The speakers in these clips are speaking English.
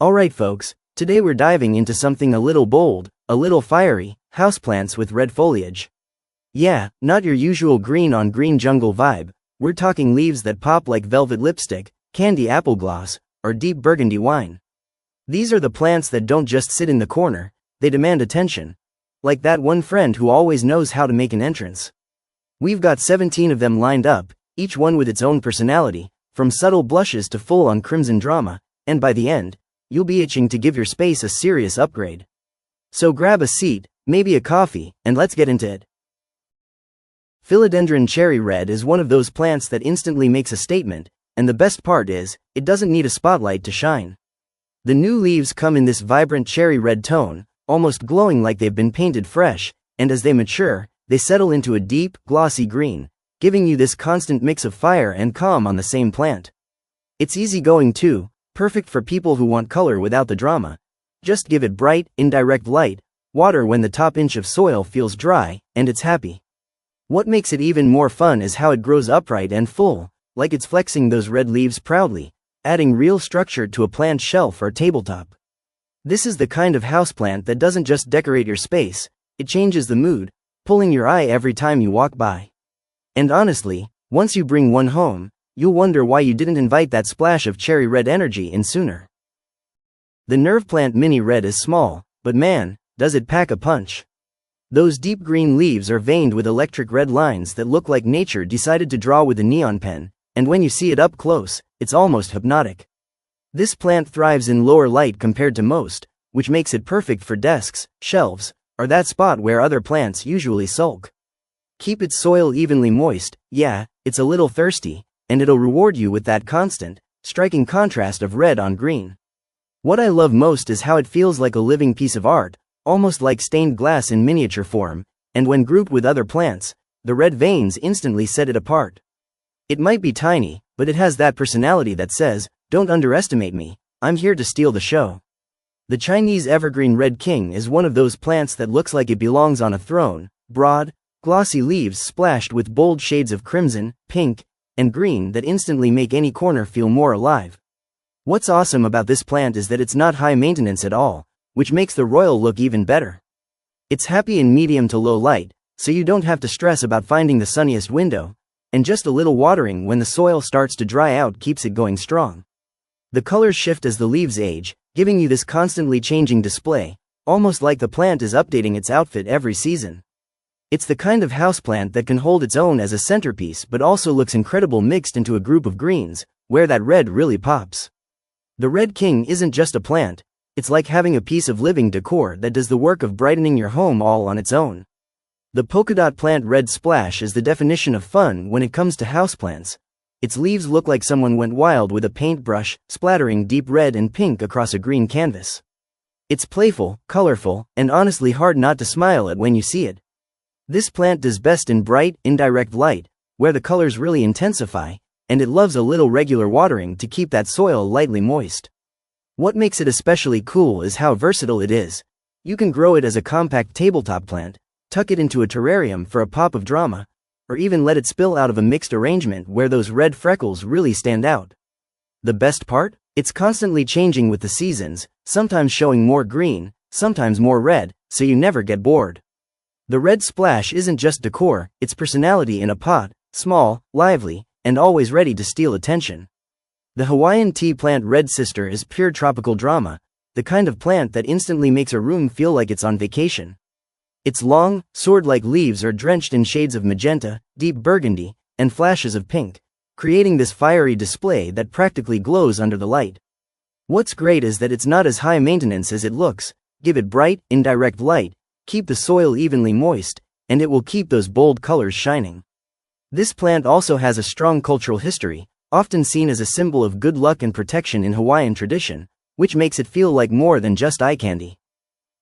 Alright folks, today we're diving into something a little bold, a little fiery, houseplants with red foliage. Yeah, not your usual green on green jungle vibe, we're talking leaves that pop like velvet lipstick, candy apple gloss, or deep burgundy wine. These are the plants that don't just sit in the corner, they demand attention. Like that one friend who always knows how to make an entrance. We've got 17 of them lined up, each one with its own personality, from subtle blushes to full-on crimson drama, and by the end, you'll be itching to give your space a serious upgrade. So grab a seat, maybe a coffee, and let's get into it. Philodendron Cherry Red is one of those plants that instantly makes a statement, and the best part is, it doesn't need a spotlight to shine. The new leaves come in this vibrant cherry red tone, almost glowing like they've been painted fresh, and as they mature, they settle into a deep, glossy green, giving you this constant mix of fire and calm on the same plant. It's easygoing too, perfect for people who want color without the drama. Just give it bright, indirect light, water when the top inch of soil feels dry, and it's happy. What makes it even more fun is how it grows upright and full, like it's flexing those red leaves proudly, adding real structure to a plant shelf or tabletop. This is the kind of houseplant that doesn't just decorate your space, it changes the mood, pulling your eye every time you walk by. And honestly, once you bring one home, you'll wonder why you didn't invite that splash of cherry red energy in sooner. The nerve plant mini red is small, but man, does it pack a punch. Those deep green leaves are veined with electric red lines that look like nature decided to draw with a neon pen, and when you see it up close, it's almost hypnotic. This plant thrives in lower light compared to most, which makes it perfect for desks, shelves, or that spot where other plants usually sulk. Keep its soil evenly moist, yeah, it's a little thirsty, and it'll reward you with that constant, striking contrast of red on green. What I love most is how it feels like a living piece of art, almost like stained glass in miniature form, and when grouped with other plants, the red veins instantly set it apart. It might be tiny, but it has that personality that says, "Don't underestimate me, I'm here to steal the show." The Chinese evergreen red king is one of those plants that looks like it belongs on a throne, broad, glossy leaves splashed with bold shades of crimson, pink, and green that instantly make any corner feel more alive. What's awesome about this plant is that it's not high maintenance at all, which makes the royal look even better. It's happy in medium to low light, so you don't have to stress about finding the sunniest window, and just a little watering when the soil starts to dry out keeps it going strong. The colors shift as the leaves age, giving you this constantly changing display, almost like the plant is updating its outfit every season. It's the kind of houseplant that can hold its own as a centerpiece but also looks incredible mixed into a group of greens, where that red really pops. The Red King isn't just a plant, it's like having a piece of living decor that does the work of brightening your home all on its own. The Polkadot plant Red Splash is the definition of fun when it comes to houseplants. Its leaves look like someone went wild with a paintbrush, splattering deep red and pink across a green canvas. It's playful, colorful, and honestly hard not to smile at when you see it. This plant does best in bright, indirect light, where the colors really intensify, and it loves a little regular watering to keep that soil lightly moist. What makes it especially cool is how versatile it is. You can grow it as a compact tabletop plant, tuck it into a terrarium for a pop of drama, or even let it spill out of a mixed arrangement where those red freckles really stand out. The best part? It's constantly changing with the seasons, sometimes showing more green, sometimes more red, so you never get bored. The red splash isn't just decor, it's personality in a pot, small, lively, and always ready to steal attention. The Hawaiian tea plant Red Sister is pure tropical drama, the kind of plant that instantly makes a room feel like it's on vacation. Its long, sword-like leaves are drenched in shades of magenta, deep burgundy, and flashes of pink, creating this fiery display that practically glows under the light. What's great is that it's not as high maintenance as it looks. Give it bright, indirect light, keep the soil evenly moist, and it will keep those bold colors shining. This plant also has a strong cultural history, often seen as a symbol of good luck and protection in Hawaiian tradition, which makes it feel like more than just eye candy.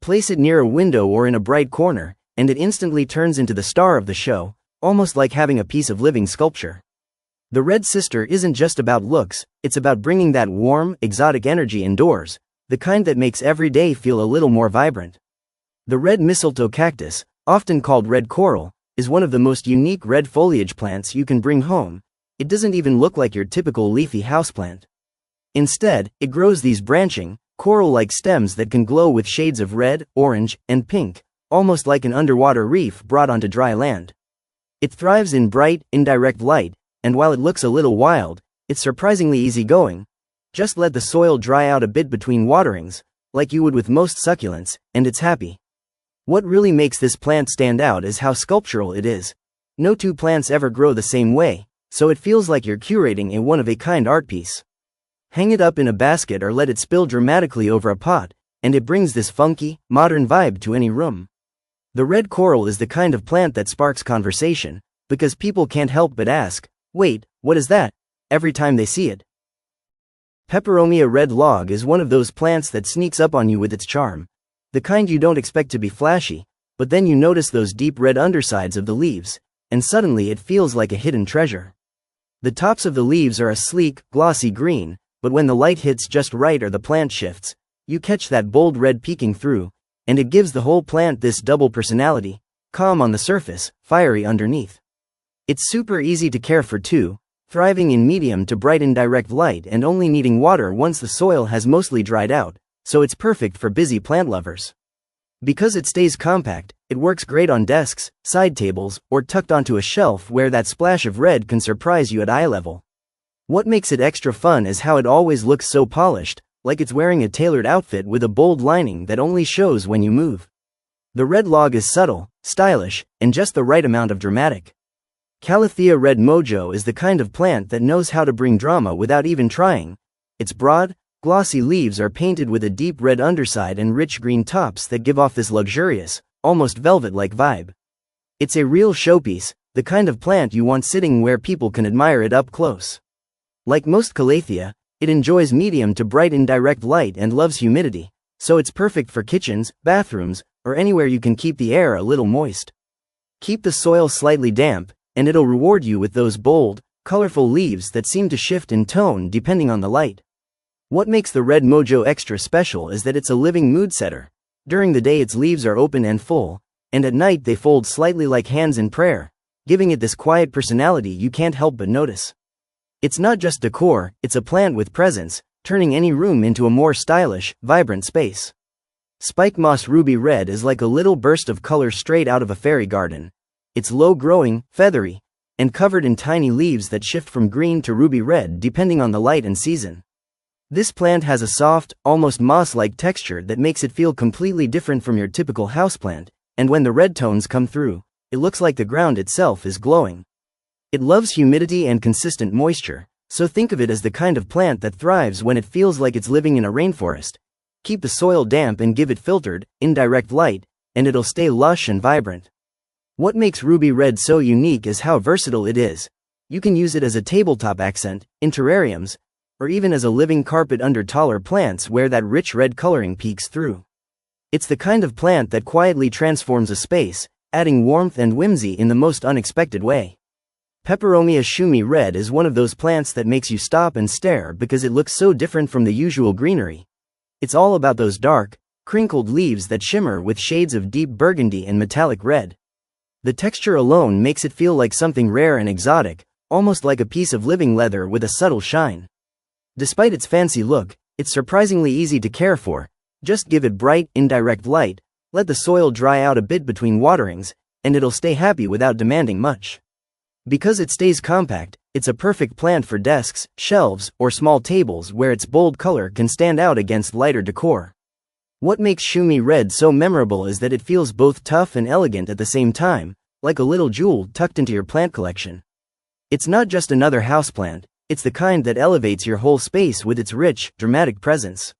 Place it near a window or in a bright corner, and it instantly turns into the star of the show, almost like having a piece of living sculpture. The Red Sister isn't just about looks, it's about bringing that warm, exotic energy indoors, the kind that makes every day feel a little more vibrant. The red mistletoe cactus, often called red coral, is one of the most unique red foliage plants you can bring home. It doesn't even look like your typical leafy houseplant. Instead, it grows these branching, coral-like stems that can glow with shades of red, orange, and pink, almost like an underwater reef brought onto dry land. It thrives in bright, indirect light, and while it looks a little wild, it's surprisingly easygoing. Just let the soil dry out a bit between waterings, like you would with most succulents, and it's happy. What really makes this plant stand out is how sculptural it is. No two plants ever grow the same way, so it feels like you're curating a one-of-a-kind art piece. Hang it up in a basket or let it spill dramatically over a pot, and it brings this funky, modern vibe to any room. The red coral is the kind of plant that sparks conversation, because people can't help but ask, "Wait, what is that?" every time they see it. Peperomia Red Log is one of those plants that sneaks up on you with its charm. The kind you don't expect to be flashy, but then you notice those deep red undersides of the leaves, and suddenly it feels like a hidden treasure. The tops of the leaves are a sleek, glossy green, but when the light hits just right or the plant shifts, you catch that bold red peeking through, and it gives the whole plant this double personality, calm on the surface, fiery underneath. It's super easy to care for too, thriving in medium to bright indirect light and only needing water once the soil has mostly dried out, so it's perfect for busy plant lovers. Because it stays compact, it works great on desks, side tables, or tucked onto a shelf where that splash of red can surprise you at eye level. What makes it extra fun is how it always looks so polished, like it's wearing a tailored outfit with a bold lining that only shows when you move. The red log is subtle, stylish, and just the right amount of dramatic. Calathea Red Mojo is the kind of plant that knows how to bring drama without even trying. Its broad, glossy leaves are painted with a deep red underside and rich green tops that give off this luxurious, almost velvet-like vibe. It's a real showpiece, the kind of plant you want sitting where people can admire it up close. Like most Calathea, it enjoys medium to bright indirect light and loves humidity, so it's perfect for kitchens, bathrooms, or anywhere you can keep the air a little moist. Keep the soil slightly damp, and it'll reward you with those bold, colorful leaves that seem to shift in tone depending on the light. What makes the Red Mojo extra special is that it's a living mood setter. During the day its leaves are open and full, and at night they fold slightly like hands in prayer, giving it this quiet personality you can't help but notice. It's not just decor, it's a plant with presence, turning any room into a more stylish, vibrant space. Spike moss ruby red is like a little burst of color straight out of a fairy garden. It's low-growing, feathery, and covered in tiny leaves that shift from green to ruby red depending on the light and season. This plant has a soft, almost moss-like texture that makes it feel completely different from your typical houseplant, and when the red tones come through, it looks like the ground itself is glowing. It loves humidity and consistent moisture, so think of it as the kind of plant that thrives when it feels like it's living in a rainforest. Keep the soil damp and give it filtered, indirect light, and it'll stay lush and vibrant. What makes ruby red so unique is how versatile it is. You can use it as a tabletop accent, in terrariums, or even as a living carpet under taller plants where that rich red coloring peeks through. It's the kind of plant that quietly transforms a space, adding warmth and whimsy in the most unexpected way. Peperomia Schumi Red is one of those plants that makes you stop and stare because it looks so different from the usual greenery. It's all about those dark, crinkled leaves that shimmer with shades of deep burgundy and metallic red. The texture alone makes it feel like something rare and exotic, almost like a piece of living leather with a subtle shine. Despite its fancy look, it's surprisingly easy to care for. Just give it bright, indirect light, let the soil dry out a bit between waterings, and it'll stay happy without demanding much. Because it stays compact, it's a perfect plant for desks, shelves, or small tables where its bold color can stand out against lighter decor. What makes Schumi Red so memorable is that it feels both tough and elegant at the same time, like a little jewel tucked into your plant collection. It's not just another houseplant, it's the kind that elevates your whole space with its rich, dramatic presence.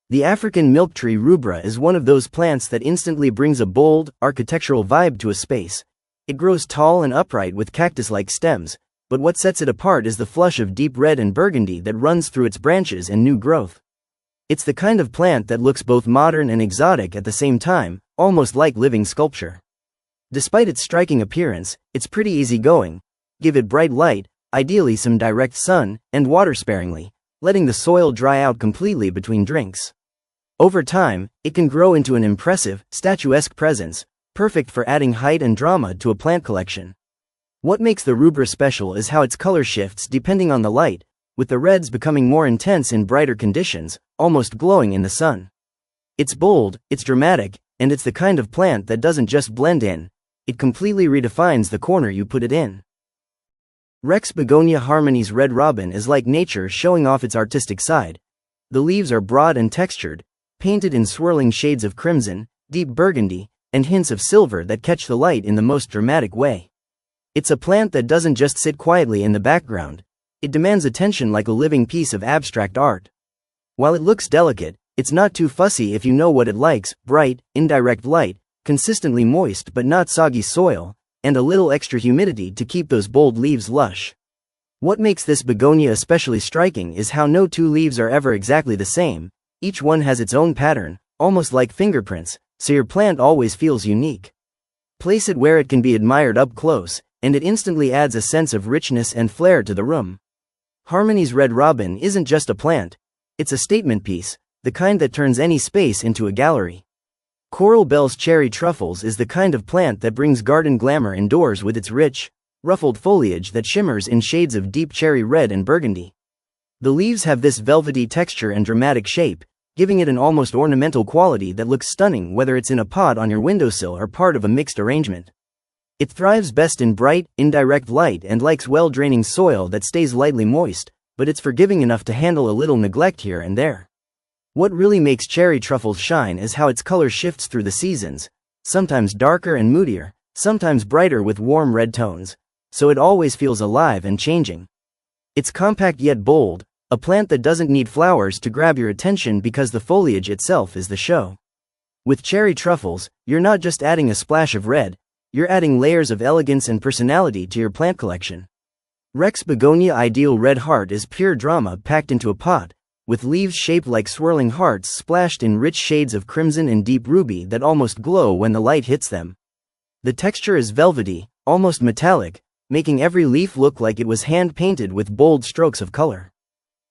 The African milk tree Rubra is one of those plants that instantly brings a bold, architectural vibe to a space. It grows tall and upright with cactus-like stems, but what sets it apart is the flush of deep red and burgundy that runs through its branches and new growth. It's the kind of plant that looks both modern and exotic at the same time, almost like living sculpture. Despite its striking appearance, it's pretty easygoing. Give it bright light, ideally some direct sun, and water sparingly, letting the soil dry out completely between drinks. Over time, it can grow into an impressive, statuesque presence, perfect for adding height and drama to a plant collection. What makes the Rubra special is how its color shifts depending on the light, with the reds becoming more intense in brighter conditions, almost glowing in the sun. It's bold, it's dramatic, and it's the kind of plant that doesn't just blend in, it completely redefines the corner you put it in. Rex Begonia Harmony's Red Robin is like nature showing off its artistic side. The leaves are broad and textured, painted in swirling shades of crimson, deep burgundy, and hints of silver that catch the light in the most dramatic way. It's a plant that doesn't just sit quietly in the background, it demands attention like a living piece of abstract art. While it looks delicate, it's not too fussy if you know what it likes: bright, indirect light, consistently moist but not soggy soil, and a little extra humidity to keep those bold leaves lush. What makes this begonia especially striking is how no two leaves are ever exactly the same. Each one has its own pattern, almost like fingerprints, so your plant always feels unique. Place it where it can be admired up close, and it instantly adds a sense of richness and flair to the room. Harmony's Red Robin isn't just a plant, it's a statement piece, the kind that turns any space into a gallery. Coral Bell's Cherry Truffles is the kind of plant that brings garden glamour indoors with its rich, ruffled foliage that shimmers in shades of deep cherry red and burgundy. The leaves have this velvety texture and dramatic shape, giving it an almost ornamental quality that looks stunning whether it's in a pot on your windowsill or part of a mixed arrangement. It thrives best in bright, indirect light and likes well-draining soil that stays lightly moist, but it's forgiving enough to handle a little neglect here and there. What really makes cherry truffles shine is how its color shifts through the seasons, sometimes darker and moodier, sometimes brighter with warm red tones, so it always feels alive and changing. It's compact yet bold, a plant that doesn't need flowers to grab your attention because the foliage itself is the show. With cherry truffles, you're not just adding a splash of red, you're adding layers of elegance and personality to your plant collection. Rex Begonia Ideal Red Heart is pure drama packed into a pot, with leaves shaped like swirling hearts splashed in rich shades of crimson and deep ruby that almost glow when the light hits them. The texture is velvety, almost metallic, making every leaf look like it was hand-painted with bold strokes of color.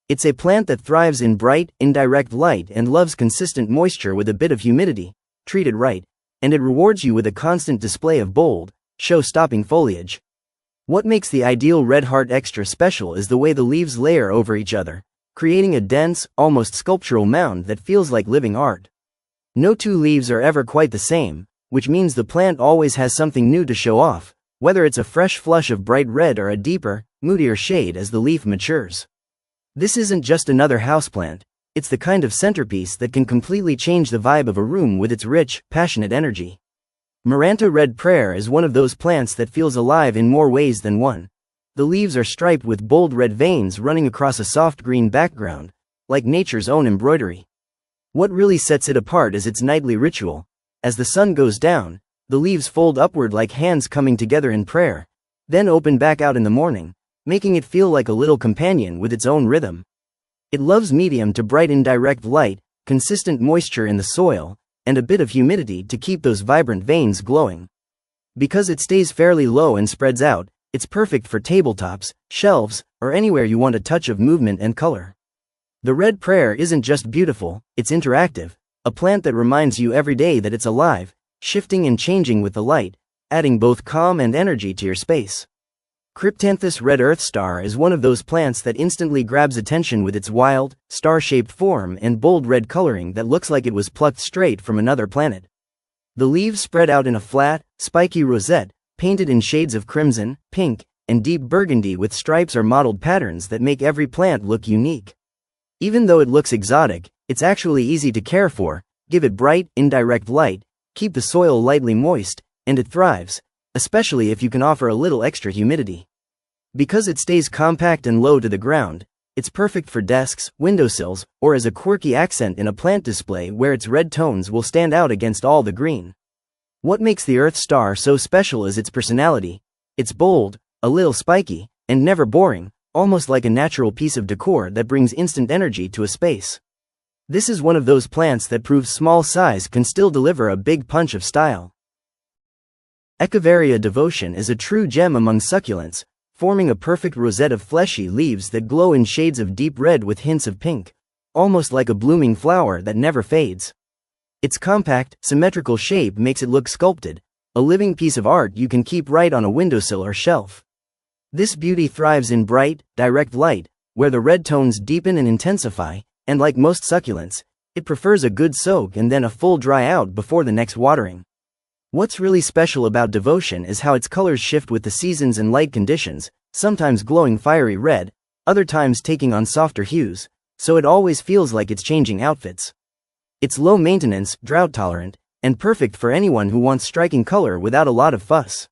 It's a plant that thrives in bright, indirect light and loves consistent moisture with a bit of humidity, treated right, and it rewards you with a constant display of bold, show-stopping foliage. What makes the Ideal Red Heart extra special is the way the leaves layer over each other, creating a dense, almost sculptural mound that feels like living art. No two leaves are ever quite the same, which means the plant always has something new to show off, whether it's a fresh flush of bright red or a deeper, moodier shade as the leaf matures. This isn't just another houseplant, it's the kind of centerpiece that can completely change the vibe of a room with its rich, passionate energy. Maranta Red Prayer is one of those plants that feels alive in more ways than one. The leaves are striped with bold red veins running across a soft green background, like nature's own embroidery. What really sets it apart is its nightly ritual. As the sun goes down, the leaves fold upward like hands coming together in prayer, then open back out in the morning, making it feel like a little companion with its own rhythm. It loves medium to bright indirect light, consistent moisture in the soil, and a bit of humidity to keep those vibrant veins glowing. Because it stays fairly low and spreads out, it's perfect for tabletops, shelves, or anywhere you want a touch of movement and color. The Red Prayer isn't just beautiful, it's interactive, a plant that reminds you every day that it's alive, shifting and changing with the light, adding both calm and energy to your space. Cryptanthus Red Earth Star is one of those plants that instantly grabs attention with its wild, star-shaped form and bold red coloring that looks like it was plucked straight from another planet. The leaves spread out in a flat, spiky rosette, painted in shades of crimson, pink, and deep burgundy with stripes or mottled patterns that make every plant look unique. Even though it looks exotic, it's actually easy to care for. Give it bright, indirect light, keep the soil lightly moist, and it thrives, especially if you can offer a little extra humidity. Because it stays compact and low to the ground, it's perfect for desks, windowsills, or as a quirky accent in a plant display where its red tones will stand out against all the green. What makes the Earth Star so special is its personality. It's bold, a little spiky, and never boring, almost like a natural piece of decor that brings instant energy to a space. This is one of those plants that proves small size can still deliver a big punch of style. Echeveria Devotion is a true gem among succulents, forming a perfect rosette of fleshy leaves that glow in shades of deep red with hints of pink, almost like a blooming flower that never fades. Its compact, symmetrical shape makes it look sculpted, a living piece of art you can keep right on a windowsill or shelf. This beauty thrives in bright, direct light, where the red tones deepen and intensify, And like most succulents, it prefers a good soak and then a full dry out before the next watering. What's really special about Devotion is how its colors shift with the seasons and light conditions, sometimes glowing fiery red, other times taking on softer hues, so it always feels like it's changing outfits. It's low maintenance, drought tolerant, and perfect for anyone who wants striking color without a lot of fuss.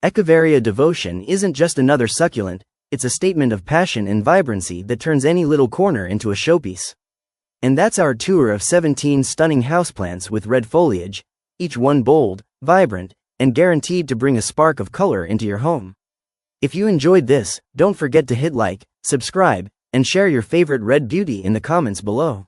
Echeveria Devotion isn't just another succulent, it's a statement of passion and vibrancy that turns any little corner into a showpiece. And that's our tour of 17 stunning houseplants with red foliage, each one bold, vibrant, and guaranteed to bring a spark of color into your home. If you enjoyed this, don't forget to hit like, subscribe, and share your favorite red beauty in the comments below.